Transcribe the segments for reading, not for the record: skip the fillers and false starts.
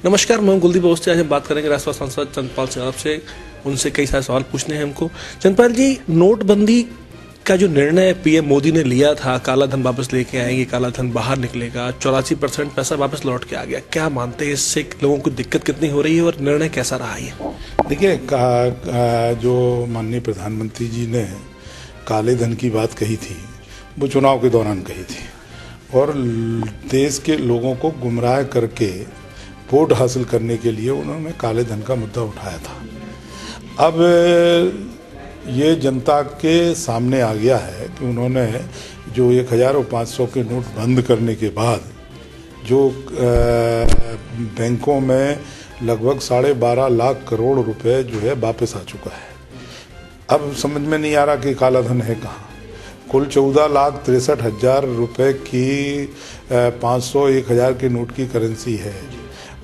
नमस्कार, मैं कुलदीप अवस्थी। आज हम बात करेंगे राज्यसभा सांसद चंद्रपाल सिंह यादव से। उनसे कई सारे सवाल पूछने हैं हमको। चंद्रपाल जी, नोटबंदी का जो निर्णय पीएम मोदी ने लिया था, काला धन वापस लेके आएंगे, काला धन बाहर निकलेगा, 84% पैसा वापस लौट के आ गया, क्या मानते हैं इससे लोगों को दिक्कत कितनी हो रही है और निर्णय कैसा रहा है? देखिए, जो माननीय प्रधानमंत्री जी ने काले धन की बात कही थी, वो चुनाव के दौरान कही थी और देश के लोगों को गुमराह करके वोट हासिल करने के लिए उन्होंने काले धन का मुद्दा उठाया था। अब ये जनता के सामने आ गया है कि उन्होंने जो 1000 और 500 के नोट बंद करने के बाद जो बैंकों में लगभग 12.5 लाख करोड़ रुपए जो है वापस आ चुका है। अब समझ में नहीं आ रहा कि काला धन है कहाँ। कुल 14,63,000 रुपए की 500 1000 के नोट की करेंसी है।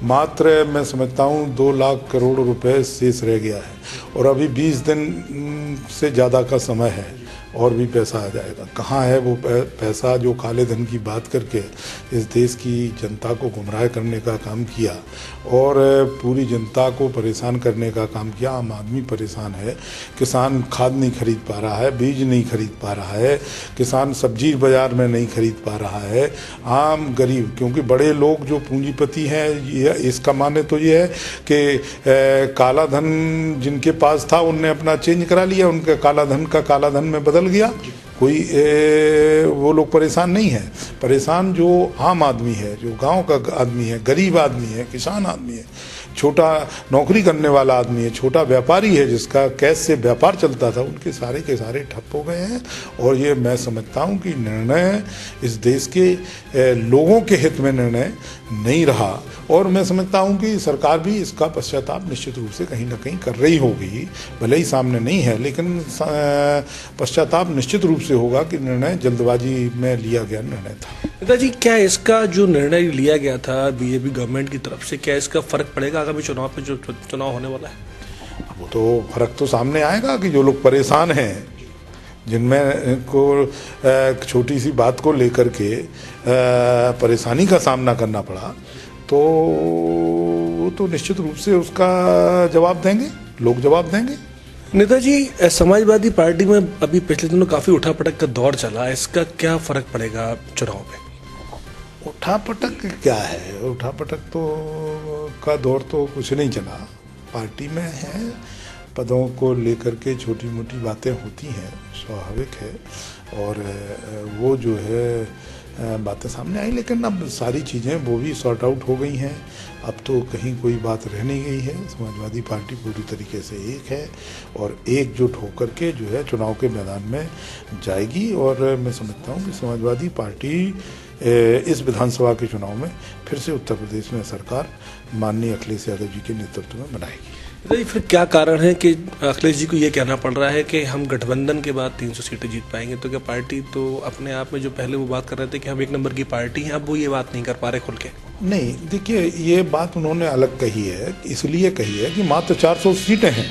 मात्र मैं समझता हूँ 2 लाख करोड़ रुपए शेष रह गया है और अभी 20 दिन से ज़्यादा का समय है और भी पैसा आ जाएगा। कहाँ है वो पैसा जो काले धन की बात करके इस देश की जनता को गुमराह करने का काम किया और पूरी जनता को परेशान करने का काम किया। आम आदमी परेशान है, किसान खाद नहीं खरीद पा रहा है, बीज नहीं खरीद पा रहा है, किसान सब्जी बाजार में नहीं खरीद पा रहा है। आम गरीब, क्योंकि बड़े लोग जो पूंजीपति हैं, इसका माने तो ये है कि काला धन जिनके पास था उनने अपना चेंज करा लिया, उनका काला धन का काला धन में बदल गया। कोई वो लोग परेशान नहीं है। परेशान जो आम आदमी है, जो गांव का आदमी है, गरीब आदमी है, किसान आदमी है, छोटा नौकरी करने वाला आदमी है, छोटा व्यापारी है जिसका कैश से व्यापार चलता था, उनके सारे के सारे ठप हो गए हैं। और ये मैं समझता हूँ कि निर्णय इस देश के लोगों के हित में निर्णय नहीं रहा और मैं समझता हूँ कि सरकार भी इसका पश्चाताप निश्चित रूप से कहीं ना कहीं कर रही होगी। भले ही सामने नहीं है, लेकिन पश्चाताप निश्चित रूप से होगा कि निर्णय जल्दबाजी में लिया गया निर्णय था। नेताजी, क्या इसका जो निर्णय लिया गया था बीजेपी गवर्नमेंट की तरफ से, क्या इसका फर्क पड़ेगा आगामी चुनाव पे, जो चुनाव होने वाला है? वो तो फर्क तो सामने आएगा कि जो लोग परेशान हैं, जिनमें को छोटी सी बात को लेकर के परेशानी का सामना करना पड़ा, तो वो तो निश्चित रूप से उसका जवाब देंगे, लोग जवाब देंगे। नेताजी, समाजवादी पार्टी में अभी पिछले दिनों काफी उठापटक का दौर चला, इसका क्या फर्क पड़ेगा चुनाव में? उठापटक क्या है? उठापटक तो का दौर तो कुछ नहीं चला। पार्टी में है, पदों को लेकर के छोटी मोटी बातें होती हैं, स्वाभाविक है, और वो जो है बातें सामने आई, लेकिन अब सारी चीज़ें वो भी सॉर्ट आउट हो गई हैं। अब तो कहीं कोई बात रह नहीं गई है। समाजवादी पार्टी पूरी तरीके से एक है और एकजुट होकर के जो है चुनाव के मैदान में जाएगी और मैं समझता हूँ कि समाजवादी पार्टी इस विधानसभा के चुनाव में फिर से उत्तर प्रदेश में सरकार माननीय अखिलेश यादव जी के नेतृत्व में बनाएगी। फिर क्या कारण है कि अखिलेश जी को ये कहना पड़ रहा है कि हम गठबंधन के बाद 300 सीटें जीत पाएंगे? तो क्या पार्टी तो अपने आप में, जो पहले वो बात कर रहे थे कि हम 1 नंबर की पार्टी हैं, अब वो ये बात नहीं कर पा रहे खुल के? नहीं, देखिए, ये बात उन्होंने अलग कही है, इसलिए कही है कि मात्र 400 सीटें हैं।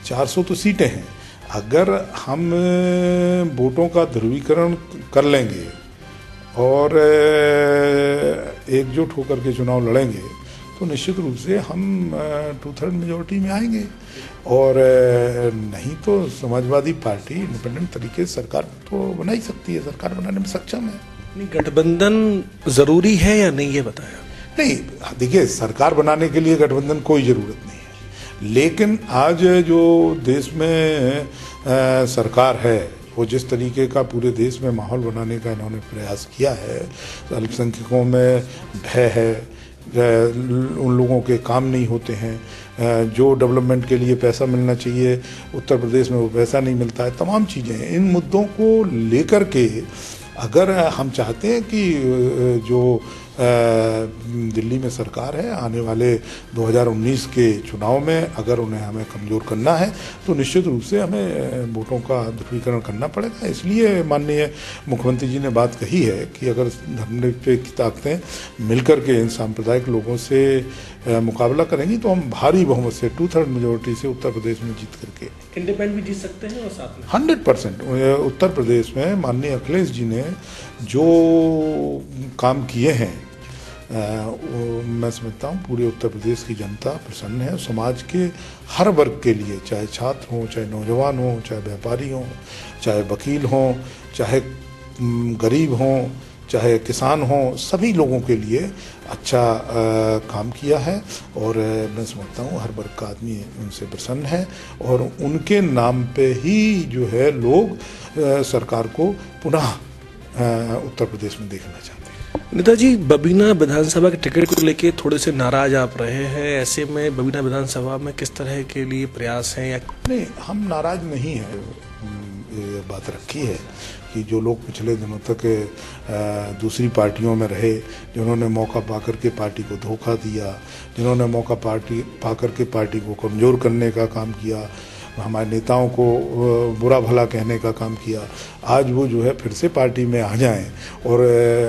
400 तो सीटें हैं। अगर हम वोटों का ध्रुवीकरण कर लेंगे और एकजुट होकर के चुनाव लड़ेंगे तो निश्चित रूप से हम 2/3 मेजॉरिटी में आएंगे और नहीं तो समाजवादी पार्टी इंडिपेंडेंट तरीके से सरकार तो बना ही सकती है, सरकार बनाने में सक्षम है। नहीं, गठबंधन जरूरी है या नहीं, ये बताया? नहीं, देखिए, सरकार बनाने के लिए गठबंधन कोई जरूरत नहीं है, लेकिन आज जो देश में सरकार है, वो जिस तरीके का पूरे देश में माहौल बनाने का इन्होंने प्रयास किया है, अल्पसंख्यकों में भय है, उन लोगों के काम नहीं होते हैं, जो डेवलपमेंट के लिए पैसा मिलना चाहिए उत्तर प्रदेश में वो पैसा नहीं मिलता है, तमाम चीज़ें, इन मुद्दों को लेकर के अगर हम चाहते हैं कि जो दिल्ली में सरकार है, आने वाले 2019 के चुनाव में अगर उन्हें हमें कमज़ोर करना है तो निश्चित रूप से हमें वोटों का ध्रुवीकरण करना पड़ेगा। इसलिए माननीय मुख्यमंत्री जी ने बात कही है कि अगर धर्मनिरपेक्ष ताकतें मिलकर के इन सांप्रदायिक लोगों से मुकाबला करेंगी तो हम भारी बहुमत से 2/3 मेजॉरिटी से उत्तर प्रदेश में जीत करके इंडिपेंडेंट भी जीत सकते हैं और साथ में 100% उत्तर प्रदेश में माननीय अखिलेश जी ने जो काम किए हैं मैं समझता हूँ पूरे उत्तर प्रदेश की जनता प्रसन्न है। समाज के हर वर्ग के लिए, चाहे छात्र हों, चाहे नौजवान हों, चाहे व्यापारी हों, चाहे वकील हों, चाहे गरीब हों, चाहे किसान हों, सभी लोगों के लिए अच्छा काम किया है। और मैं समझता हूँ हर वर्ग का आदमी उनसे प्रसन्न है और उनके नाम पे ही जो है लोग सरकार को पुनः उत्तर प्रदेश में देखना चाहते हैं। नेताजी, बबीना विधानसभा के टिकट को लेके थोड़े से नाराज आप रहे हैं, ऐसे में बबीना विधानसभा में किस तरह के लिए प्रयास हैं? या नहीं, हम नाराज नहीं हैं। ये बात रखी है कि जो लोग पिछले दिनों तक दूसरी पार्टियों में रहे, जिन्होंने मौका पाकर के पार्टी को धोखा दिया, जिन्होंने मौका पाकर के पार्टी को कमज़ोर करने का काम किया, हमारे नेताओं को बुरा भला कहने का काम किया, आज वो जो है फिर से पार्टी में आ जाएं और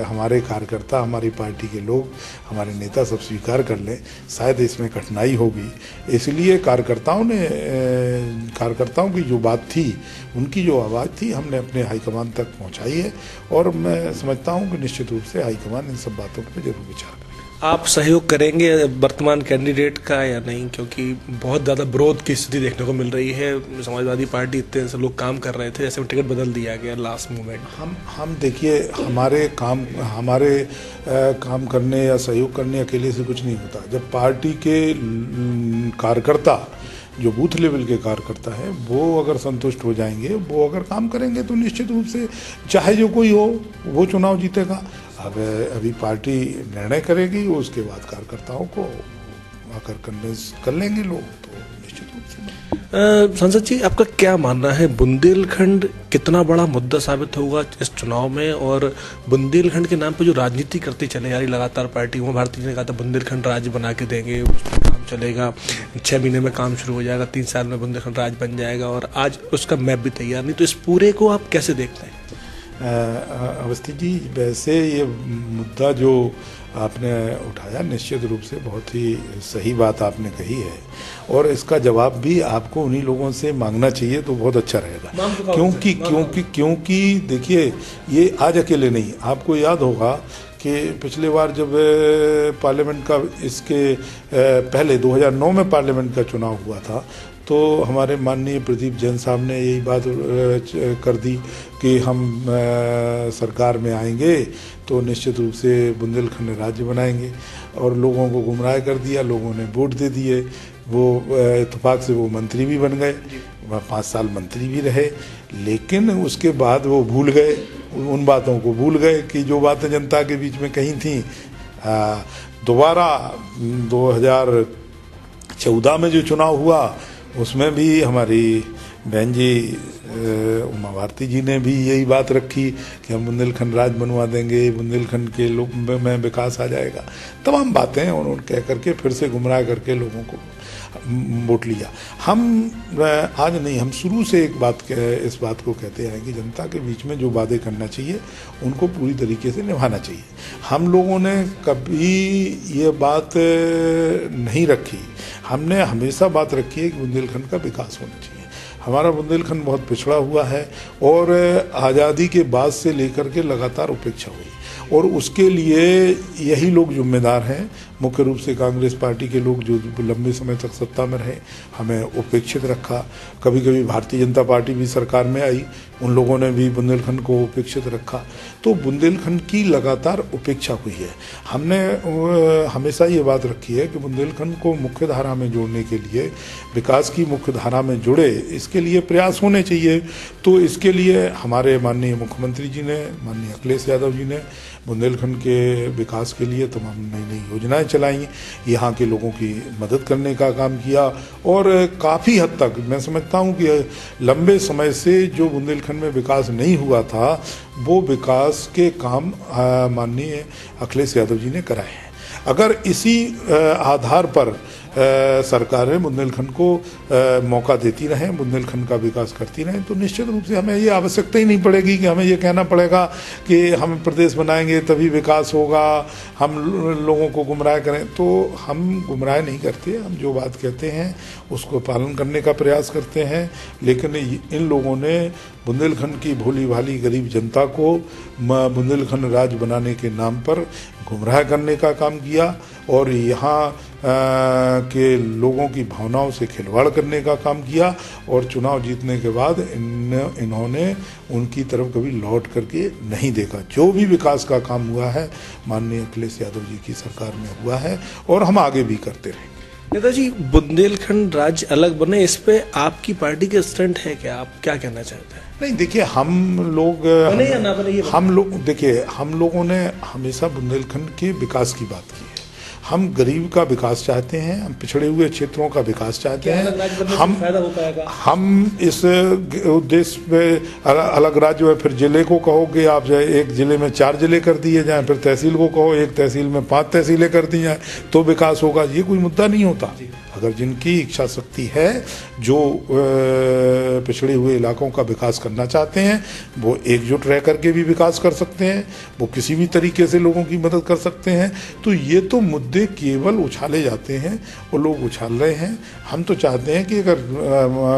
हमारे कार्यकर्ता, हमारी पार्टी के लोग, हमारे नेता सब स्वीकार कर लें, शायद इसमें कठिनाई होगी। इसलिए कार्यकर्ताओं की जो बात थी, उनकी जो आवाज़ थी, हमने अपने हाईकमान तक पहुंचाई है और मैं समझता हूं कि निश्चित रूप से हाईकमान इन सब बातों पर जरूर विचार करें। आप सहयोग करेंगे वर्तमान कैंडिडेट का या नहीं? क्योंकि बहुत ज़्यादा विरोध की स्थिति देखने को मिल रही है। समाजवादी पार्टी इतने से लोग काम कर रहे थे, ऐसे में टिकट बदल दिया गया लास्ट मोमेंट। हम देखिए, हमारे काम करने या सहयोग करने अकेले से कुछ नहीं होता। जब पार्टी के कार्यकर्ता, जो बूथ लेवल के कार्यकर्ता है, वो अगर संतुष्ट हो जाएंगे, वो अगर काम करेंगे तो निश्चित रूप से चाहे जो कोई हो वो चुनाव जीतेगा। अब अभी पार्टी निर्णय करेगी, उसके बाद कार्यकर्ताओं को आकर कन्विंस कर लेंगे लोग, तो निश्चित रूप से। संसद जी, आपका क्या मानना है, बुंदेलखंड कितना बड़ा मुद्दा साबित होगा इस चुनाव में? और बुंदेलखंड के नाम पर जो राजनीति करती चले जा रही लगातार पार्टी, उमा भारती जी ने कहा था बुंदेलखंड राज्य बना के देंगे, उसमें काम चलेगा, 6 महीने में काम शुरू हो जाएगा, 3 साल में बुंदेलखंड राज्य बन जाएगा, और आज उसका मैप भी तैयार नहीं। तो इस पूरे को आप कैसे देखते हैं? अवस्थी जी, वैसे ये मुद्दा जो आपने उठाया, निश्चित रूप से बहुत ही सही बात आपने कही है और इसका जवाब भी आपको उन्हीं लोगों से मांगना चाहिए तो बहुत अच्छा रहेगा। क्योंकि देखिए, ये आज अकेले नहीं, आपको याद होगा कि पिछले बार जब पार्लियामेंट का, इसके पहले 2009 में पार्लियामेंट का चुनाव हुआ था, तो हमारे माननीय प्रदीप जैन साहब ने यही बात कर दी कि हम सरकार में आएंगे तो निश्चित रूप से बुंदेलखंड राज्य बनाएंगे, और लोगों को गुमराह कर दिया। लोगों ने वोट दे दिए, वो इत्तेफाक से वो मंत्री भी बन गए, 5 साल मंत्री भी रहे, लेकिन उसके बाद वो भूल गए, उन बातों को भूल गए कि जो बातें जनता के बीच में कही थी। दोबारा 2014 में जो चुनाव हुआ, उसमें भी हमारी बहन जी उमा भारती जी ने भी यही बात रखी कि हम बुंदेलखंड राज्य बनवा देंगे, बुंदेलखंड के लोग में विकास आ जाएगा, तमाम बातें उन्होंने कह करके फिर से गुमराह करके लोगों को वोट लिया। हम आज नहीं, हम शुरू से इस बात को कहते हैं कि जनता के बीच में जो वादे करना चाहिए उनको पूरी तरीके से निभाना चाहिए। हम लोगों ने कभी ये बात नहीं रखी, हमने हमेशा बात रखी है कि बुंदेलखंड का विकास होना चाहिए। हमारा बुंदेलखंड बहुत पिछड़ा हुआ है और आज़ादी के बाद से लेकर के लगातार उपेक्षा हुई, और उसके लिए यही लोग जिम्मेदार हैं, मुख्य रूप से कांग्रेस पार्टी के लोग जो लंबे समय तक सत्ता में रहे, हमें उपेक्षित रखा। कभी कभी भारतीय जनता पार्टी भी सरकार में आई, उन लोगों ने भी बुंदेलखंड को उपेक्षित रखा। तो बुंदेलखंड की लगातार उपेक्षा हुई है। हमने हमेशा ये बात रखी है कि बुंदेलखंड को मुख्य धारा में जोड़ने के लिए, विकास की मुख्य धारा में जुड़े, इसके लिए प्रयास होने चाहिए। तो इसके लिए हमारे माननीय मुख्यमंत्री जी ने, माननीय अखिलेश यादव जी ने बुंदेलखंड के विकास के लिए तमाम नई नई योजनाएं चलाई, यहाँ के लोगों की मदद करने का काम किया, और काफ़ी हद तक मैं समझता हूँ कि लंबे समय से जो बुंदेलखंड में विकास नहीं हुआ था, वो विकास के काम माननीय अखिलेश यादव जी ने कराए हैं। अगर इसी आधार पर सरकारें बुंदेलखंड को मौका देती रहें, बुंदेलखंड का विकास करती रहें, तो निश्चित रूप से हमें ये आवश्यकता ही नहीं पड़ेगी कि हमें ये कहना पड़ेगा कि हम प्रदेश बनाएंगे तभी विकास होगा, हम लोगों को गुमराह करें। तो हम गुमराह नहीं करते, हम जो बात कहते हैं उसको पालन करने का प्रयास करते हैं। लेकिन इन लोगों ने बुंदेलखंड की भोली भाली गरीब जनता को बुंदेलखंड राज्य बनाने के नाम पर गुमराह करने का काम किया और यहाँ के लोगों की भावनाओं से खिलवाड़ करने का काम किया और चुनाव जीतने के बाद इन्होंने उनकी तरफ कभी लौट करके नहीं देखा। जो भी विकास का काम हुआ है माननीय अखिलेश यादव जी की सरकार में हुआ है और हम आगे भी करते रहेंगे। नेताजी, बुंदेलखंड राज्य अलग बने, इस पे आपकी पार्टी के स्टैंड है क्या? आप क्या कहना चाहते हैं? नहीं, देखिए हम लोग बने या ना बने ये हम लोग देखिए हम लोगों ने हमेशा बुंदेलखंड के विकास की बात की है। हम गरीब का विकास चाहते हैं, हम पिछड़े हुए क्षेत्रों का विकास चाहते हैं। हम इस उद्देश्य पे अलग राज्य में फिर जिले को कहोगे आप, जाए एक जिले में 4 जिले कर दिए जाएं, फिर तहसील को कहो एक तहसील में 5 तहसीलें कर दी जाएं तो विकास होगा, ये कोई मुद्दा नहीं होता। अगर जिनकी इच्छा शक्ति है, जो पिछड़े हुए इलाकों का विकास करना चाहते हैं, वो एकजुट रह करके भी विकास कर सकते हैं, वो किसी भी तरीके से लोगों की मदद कर सकते हैं। तो ये तो मुद्दे केवल उछाले जाते हैं, वो लोग उछाल रहे हैं। हम तो चाहते हैं कि अगर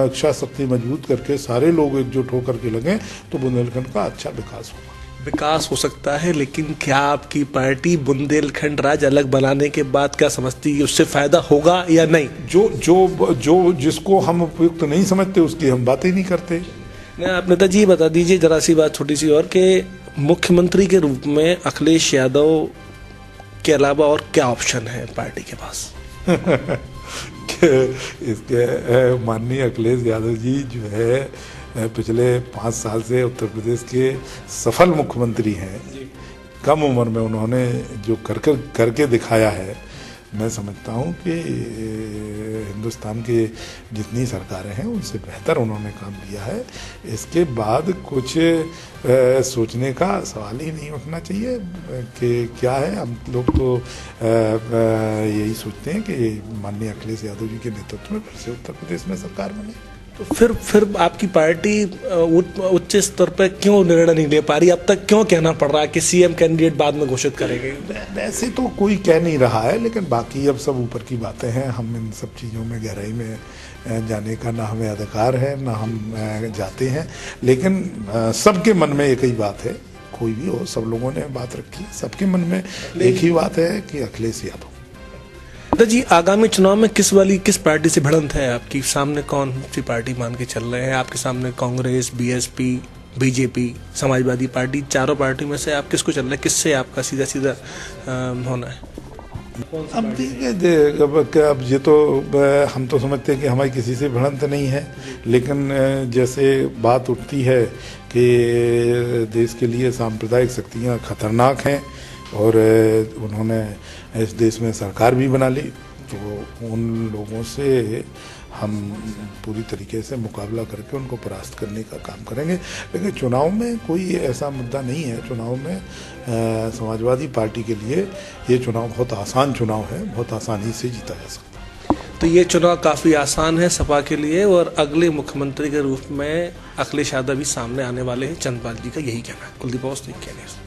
इच्छा शक्ति मजबूत करके सारे लोग एकजुट होकर के लगें तो बुंदेलखंड का अच्छा विकास होगा। विकास हो सकता है, लेकिन क्या आपकी पार्टी बुंदेलखंड राज्य अलग बनाने के बाद क्या समझती है, उससे फायदा होगा या नहीं? जो जिसको हम उपयुक्त नहीं समझते उसकी हम बातें नहीं करते। आप नेताजी बता दीजिए जरा सी बात छोटी सी और, कि मुख्यमंत्री के रूप में अखिलेश यादव के अलावा और क्या ऑप्शन है पार्टी के पास? इसके माननीय अखिलेश यादव जी जो है पिछले 5 साल से उत्तर प्रदेश के सफल मुख्यमंत्री हैं। कम उम्र में उन्होंने जो करके दिखाया है, मैं समझता हूँ कि हिंदुस्तान के जितनी सरकारें हैं उनसे बेहतर उन्होंने काम किया है। इसके बाद कुछ सोचने का सवाल ही नहीं उठना चाहिए कि क्या है। हम लोग तो यही सोचते हैं कि माननीय अखिलेश यादव जी के नेतृत्व में फिर से उत्तर प्रदेश में सरकार बने। तो फिर आपकी पार्टी उच्च स्तर पर क्यों निर्णय नहीं ले पा रही? अब तक क्यों कहना पड़ रहा है कि सीएम कैंडिडेट बाद में घोषित करेंगे? वैसे तो कोई कह नहीं रहा है, लेकिन बाकी अब सब ऊपर की बातें हैं। हम इन सब चीज़ों में गहराई में जाने का ना हमें अधिकार है, ना हम जाते हैं। लेकिन सबके मन में एक ही बात है, कोई भी हो, सब लोगों ने बात रखी, सबके मन में एक ही बात है कि अखिलेश यादव। जी, आगामी चुनाव में किस पार्टी से भिड़ंत है आपकी? सामने कौन सी पार्टी मान के चल रहे हैं? आपके सामने Congress, BSP, BJP, Samajwadi party, चारों पार्टी में से आप किसको चल रहे हैं? किससे आपका सीधा होना है? अब देखिए, अब ये तो हम तो समझते हैं कि हमारी किसी से भिड़ंत नहीं है, लेकिन जैसे बात उठती है कि देश के लिए सांप्रदायिक शक्तियाँ खतरनाक हैं और उन्होंने इस देश में सरकार भी बना ली, तो उन लोगों से हम पूरी तरीके से मुकाबला करके उनको परास्त करने का काम करेंगे। लेकिन चुनाव में कोई ऐसा मुद्दा नहीं है। चुनाव में समाजवादी पार्टी के लिए ये चुनाव बहुत आसान चुनाव है, बहुत आसानी से जीता जा सकता है। तो ये चुनाव काफ़ी आसान है सपा के लिए और अगले मुख्यमंत्री के रूप में अखिलेश यादव भी सामने आने वाले हैं। चंद्रपाल जी का यही कहना है। कुलदीप अवस्थी, क्या न्यूज़।